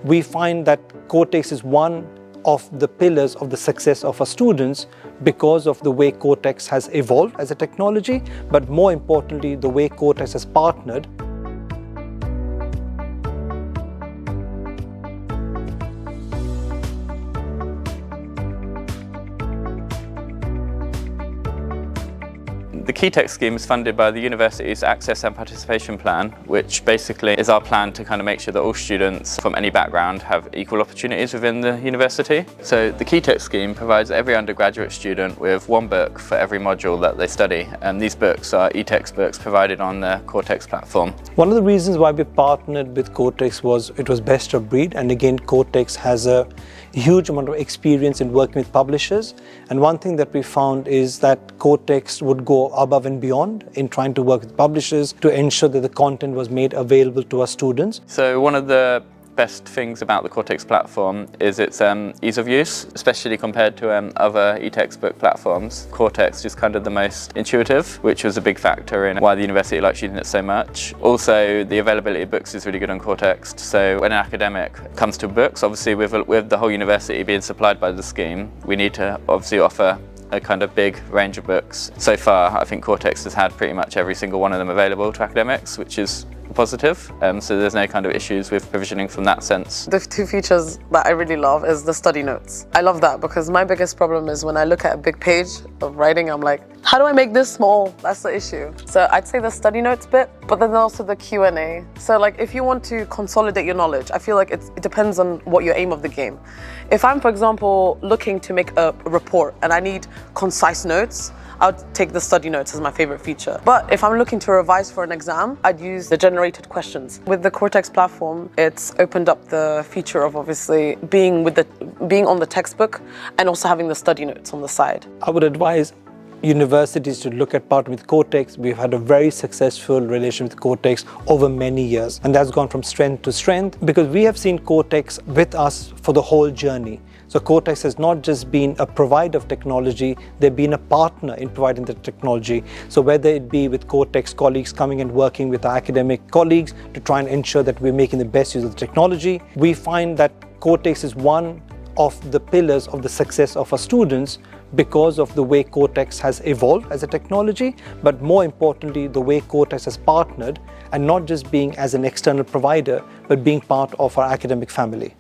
we find that Kortext is one of the pillars of the success of our students because of the way Kortext has evolved as a technology, but more importantly, the way Kortext has partnered. The Kortext scheme is funded by the university's Access and Participation Plan, which basically is our plan to kind of make sure that all students from any background have equal opportunities within the university. So the Kortext scheme provides every undergraduate student with one book for every module that they study, and these books are e-textbooks provided on the Kortext platform. One of the reasons why we partnered with Kortext was it was best of breed, and again Kortext has a huge amount of experience in working with publishers, and one thing that we found is that Kortext would go above and beyond in trying to work with publishers to ensure that the content was made available to our students. So one of the best things about the Kortext platform is its ease of use, especially compared to other e-textbook platforms. Kortext is kind of the most intuitive, which was a big factor in why the university likes using it so much. Also, the availability of books is really good on Kortext. So when an academic comes to books, obviously with the whole university being supplied by the scheme, we need to obviously offer a kind of big range of books. So far, I think Kortext has had pretty much every single one of them available to academics, which is positive. So there's no kind of issues with provisioning from that sense. The two features that I really love is the study notes. I love that because my biggest problem is when I look at a big page of writing, I'm like, how do I make this small? That's the issue. So I'd say the study notes bit, but then also the Q&A. So like if you want to consolidate your knowledge, I feel like it depends on what your aim of the game. If I'm, for example, looking to make a report and I need concise notes, I would take the study notes as my favorite feature. But if I'm looking to revise for an exam, I'd use the generated questions. With the Kortext platform, it's opened up the feature of obviously being on the textbook and also having the study notes on the side. I would advise universities to look at partnering with Kortext. We've had a very successful relation with Kortext over many years, and that's gone from strength to strength because we have seen Kortext with us for the whole journey. So Kortext has not just been a provider of technology, they've been a partner in providing the technology. So whether it be with Kortext colleagues coming and working with our academic colleagues to try and ensure that we're making the best use of the technology, we find that Kortext is one of the pillars of the success of our students because of the way Kortext has evolved as a technology, but more importantly, the way Kortext has partnered and not just being as an external provider, but being part of our academic family.